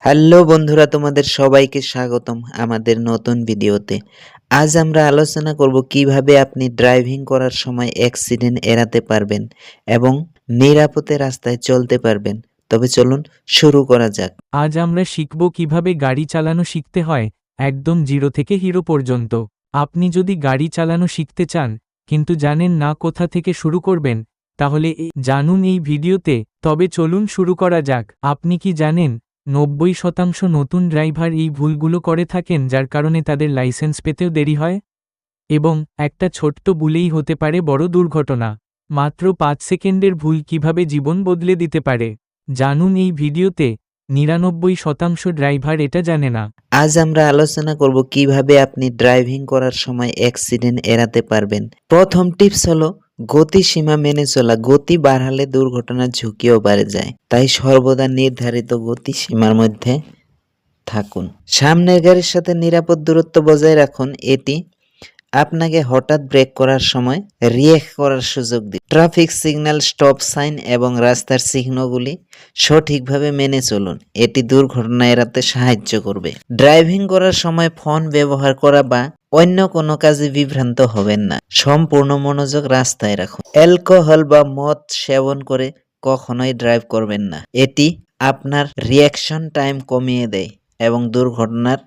Hello বন্ধুরা, তোমাদের সবাইকে স্বাগতম আমাদের নতুন ভিডিওতে। আজ আমরা আলোচনা করব কিভাবে আপনি ড্রাইভিং করার সময় অ্যাক্সিডেন্ট এড়াতে পারবেন এবং নিরাপদে রাস্তায় চলতে পারবেন। তবে চলুন শুরু করা যাক। আজ আমরা শিখব কিভাবে গাড়ি চালানো শিখতে হয়, একদম জিরো থেকে হিরো পর্যন্ত। আপনি যদি গাড়ি চালানো শিখতে চান কিন্তু জানেন না কোথা থেকে শুরু করবেন, তাহলে জানুন এই ভিডিওতে। তবে চলুন শুরু করা যাক। আপনি কি জানেন 90% নতুন ড্রাইভার এই ভুলগুলো করে থাকেন, যার কারণে তাদের লাইসেন্স পেতেও দেরি হয়? এবং একটা ছোট্ট ভুলেই হতে পারে বড় দুর্ঘটনা। মাত্র 5 সেকেন্ডের ভুল কিভাবে জীবন বদলে দিতে পারে, জানুন এই ভিডিওতে। 99% ড্রাইভার এটা জানে না। আজ আমরা আলোচনা করব কিভাবে আপনি ড্রাইভিং করার সময় অ্যাক্সিডেন্ট এড়াতে পারবেন। প্রথম টিপস হলো গতিসীমা মেনে চলা। গতি বাড়ালে দুর্ঘটনার ঝুঁকিও বেড়ে যায়, তাই সর্বদা নির্ধারিত গতিসীমার মধ্যে থাকুন। সামনের গাড়ির সাথে নিরাপদ দূরত্ব বজায় রাখুন। এটি আপনাকে হঠাৎ ব্রেক করার সময় রিঅ্যাক্ট করার সুযোগ দিন। ট্রাফিক সিগন্যাল, স্টপ সাইন এবং রাস্তার চিহ্নগুলি সঠিকভাবে মেনে চলুন। এটি দুর্ঘটনা এড়াতে সাহায্য করবে। ড্রাইভিং করার সময় ফোন ব্যবহার করা বা অন্য কোনো কাজে বিভ্রান্ত হবেন না। সম্পূর্ণ মনোযোগ রাস্তায় রাখুন। অ্যালকোহল বা মদ সেবন করে কখনোই ড্রাইভ করবেন না। এটি আপনার রিঅ্যাকশন টাইম কমিয়ে দেয় এবং দুর্ঘটনার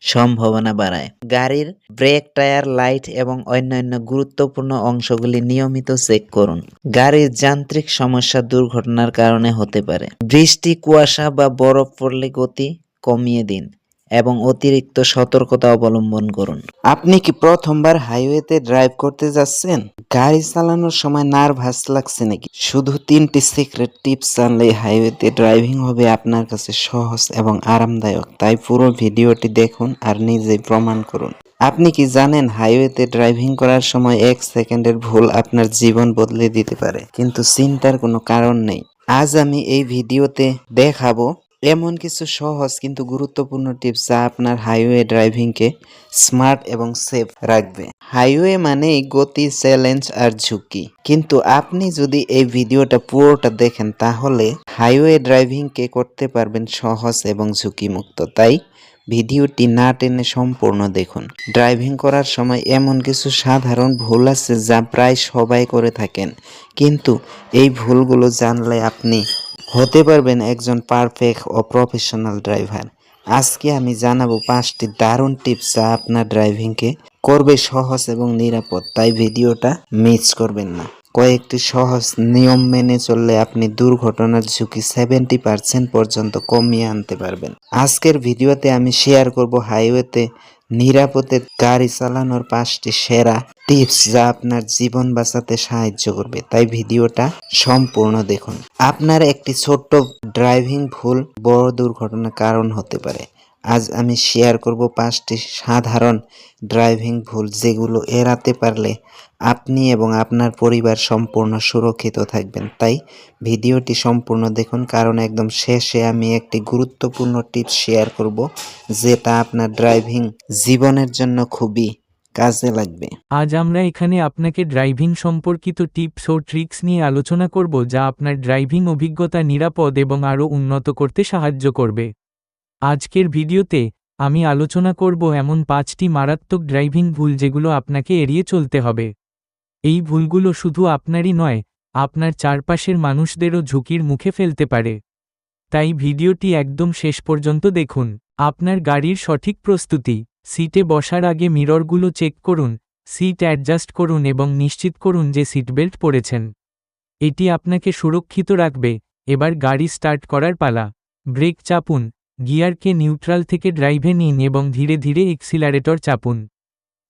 সম্ভাবনা বাড়ায়। গাড়ির ব্রেক, টায়ার, লাইট এবং অন্যান্য গুরুত্বপূর্ণ অংশগুলি নিয়মিত চেক করুন। গাড়ির যান্ত্রিক সমস্যা দুর্ঘটনার কারণে হতে পারে। বৃষ্টি, কুয়াশা বা বরফ পড়লে গতি কমিয়ে দিন এবং অতিরিক্ত সতর্কতা অবলম্বন করুন। আপনি কি প্রথমবার হাইওয়েতে ড্রাইভ করতে যাচ্ছেন? গাড়ি চালানোর সময় নার্ভাস লাগছে নাকি? শুধু 3টি সিক্রেট টিপস জানলে হাইওয়েতে ড্রাইভিং হবে আপনার কাছে সহজ এবং আরামদায়ক। তাই পুরো ভিডিওটি দেখুন আর নিজেই প্রমাণ করুন। আপনি কি জানেন হাইওয়েতে ড্রাইভিং করার সময় 1 সেকেন্ডের ভুল আপনার জীবন বদলে দিতে পারে? কিন্তু চিন্তার কোনো কারণ নেই। আজ আমি এই ভিডিওতে দেখাবো এমন কিছু সহজ কিন্তু গুরুত্বপূর্ণ টিপস যা আপনার হাইওয়ে ড্রাইভিংকে স্মার্ট এবং সেফ রাখবে। হাইওয়ে মানেই গতি, চ্যালেঞ্জ আর ঝুঁকি। কিন্তু আপনি যদি এই ভিডিওটা পুরোটা দেখেন তাহলে হাইওয়ে ড্রাইভিংকে করতে পারবেন সহজ এবং ঝুঁকিমুক্ত। তাই ভিডিওটি না টেনে সম্পূর্ণ দেখুন। ড্রাইভিং করার সময় এমন কিছু সাধারণ ভুল আছে যা প্রায় সবাই করে থাকেন, কিন্তু এই ভুলগুলো জানলে আপনি হতে পারবেন একজন পারফেক্ট ও প্রফেশনাল ড্রাইভার। আজকে আমি জানাবো 5টি দারুণ টিপস যা আপনার ড্রাইভিংকে করবে সহজ এবং নিরাপদ। তাই ভিডিওটা মিস করবেন না। কয়েকটি সহজ নিয়ম মেনে চললে আপনি দুর্ঘটনার ঝুঁকি 70% পর্যন্ত কমিয়ে আনতে পারবেন। আজকের ভিডিওতে আমি শেয়ার করব হাইওয়েতে নিরাপদে গাড়ি চালানোর 5টি সেরা টিপস যা আপনার জীবন বাঁচাতে সাহায্য করবে। তাই ভিডিওটা সম্পূর্ণ দেখুন। আপনার একটি ছোট্ট ড্রাইভিং ভুল বড় দুর্ঘটনার কারণ হতে পারে। আজ আমি শেয়ার করব 5টি সাধারণ ড্রাইভিং ভুল যেগুলো এড়াতে পারলে আপনি এবং আপনার পরিবার সম্পূর্ণ সুরক্ষিত থাকবেন। তাই ভিডিওটি সম্পূর্ণ দেখুন, কারণ একদম শেষে আমি একটি গুরুত্বপূর্ণ টিপস শেয়ার করব যেটা আপনার ড্রাইভিং জীবনের জন্য খুবই কাজে লাগবে। আজ আমরা এখানে আপনাকে ড্রাইভিং সম্পর্কিত টিপস ও ট্রিক্স নিয়ে আলোচনা করব যা আপনার ড্রাইভিং অভিজ্ঞতা নিরাপদ এবং আরও উন্নত করতে সাহায্য করবে। আজকের ভিডিওতে আমি আলোচনা করব এমন 5টি মারাত্মক ড্রাইভিং ভুল যেগুলো আপনাকে এড়িয়ে চলতে হবে। এই ভুলগুলো শুধু আপনারই নয়, আপনার চারপাশের মানুষদেরও ঝুঁকির মুখে ফেলতে পারে। তাই ভিডিওটি একদম শেষ পর্যন্ত দেখুন। আপনার গাড়ির সঠিক প্রস্তুতি। সিটে বসার আগে মিররগুলো চেক করুন, সিট অ্যাডজাস্ট করুন এবং নিশ্চিত করুন যে সিটবেল্ট পরেছেন। এটি আপনাকে সুরক্ষিত রাখবে। এবার গাড়ি স্টার্ট করার পালা। ব্রেক চাপুন, গিয়ারকে নিউট্রাল থেকে ড্রাইভে নিন এবং ধীরে ধীরে এক্সিলারেটর চাপুন।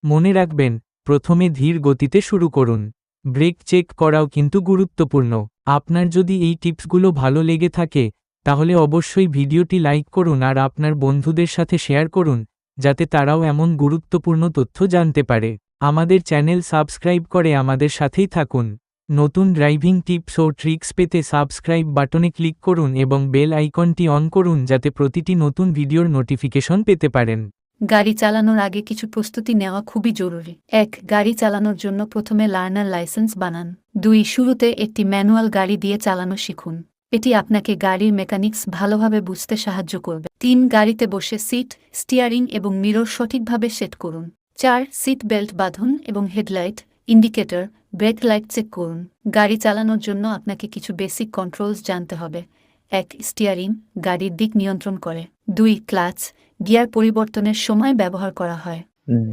মনে রাখবেন, প্রথমে ধীর গতিতে শুরু করুন। ব্রেক চেক করাও কিন্তু গুরুত্বপূর্ণ। আপনার যদি এই টিপসগুলো ভালো লেগে থাকে তাহলে অবশ্যই ভিডিওটি লাইক করুন আর আপনার বন্ধুদের সাথে শেয়ার করুন, যাতে তারাও এমন গুরুত্বপূর্ণ তথ্য জানতে পারে। আমাদের চ্যানেল সাবস্ক্রাইব করে আমাদের সাথেই থাকুন। নতুন ড্রাইভিং টিপস ও ট্রিক্স পেতে সাবস্ক্রাইব বাটনে ক্লিক করুন এবং বেল আইকনটি অন করুন যাতে প্রতিটি নতুন ভিডিওর নোটিফিকেশন পেতে পারেন। গাড়ি চালানোর আগে কিছু প্রস্তুতি নেওয়া খুবই জরুরি। 1. গাড়ি চালানোর জন্য প্রথমে লার্নার লাইসেন্স বানান। 2. শুরুতে একটি ম্যানুয়াল গাড়ি দিয়ে চালানো শিখুন। এটি আপনাকে গাড়ির মেকানিক্স ভালোভাবে বুঝতে সাহায্য করবে। 3. গাড়িতে বসে সিট, স্টিয়ারিং এবং মিরর সঠিকভাবে সেট করুন। 4. সিট বেল্ট বাঁধুন এবং headlight, indicator, brake light check করুন। গাড়ি চালানোর জন্য আপনাকে কিছু বেসিক কন্ট্রোলস জানতে হবে। 1. স্টিয়ারিং গাড়ির দিক নিয়ন্ত্রণ করে। 2. ক্লাচ গিয়ার পরিবর্তনের সময় ব্যবহার করা হয়।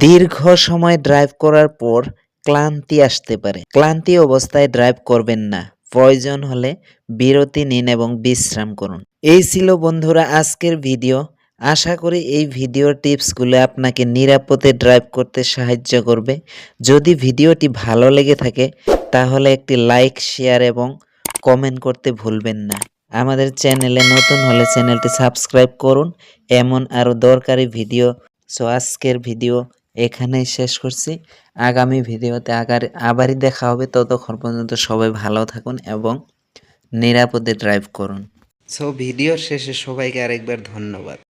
দীর্ঘ সময় ড্রাইভ করার পর ক্লান্তি আসতে পারে। ক্লান্তি অবস্থায় ড্রাইভ করবেন না। প্রয়োজন হলে বিরতি নিন এবং বিশ্রাম করুন। এই ছিল বন্ধুরা আজকের ভিডিও। আশা করি এই ভিডিওর টিপসগুলো আপনাকে নিরাপদে ড্রাইভ করতে সাহায্য করবে। যদি ভিডিওটি ভালো লেগে থাকে তাহলে একটি লাইক, শেয়ার এবং কমেন্ট করতে ভুলবেন না। আমাদের চ্যানেলে নতুন হলে চ্যানেলটি সাবস্ক্রাইব করুন। এমন আরও দরকারি ভিডিও। সো আজকের ভিডিও এখানেই শেষ করছি। আগামী ভিডিওতে আবারই দেখা হবে। ততক্ষণ পর্যন্ত সবাই ভালো থাকুন এবং নিরাপদে ড্রাইভ করুন। সো ভিডিওর শেষে সবাইকে আরেকবার ধন্যবাদ।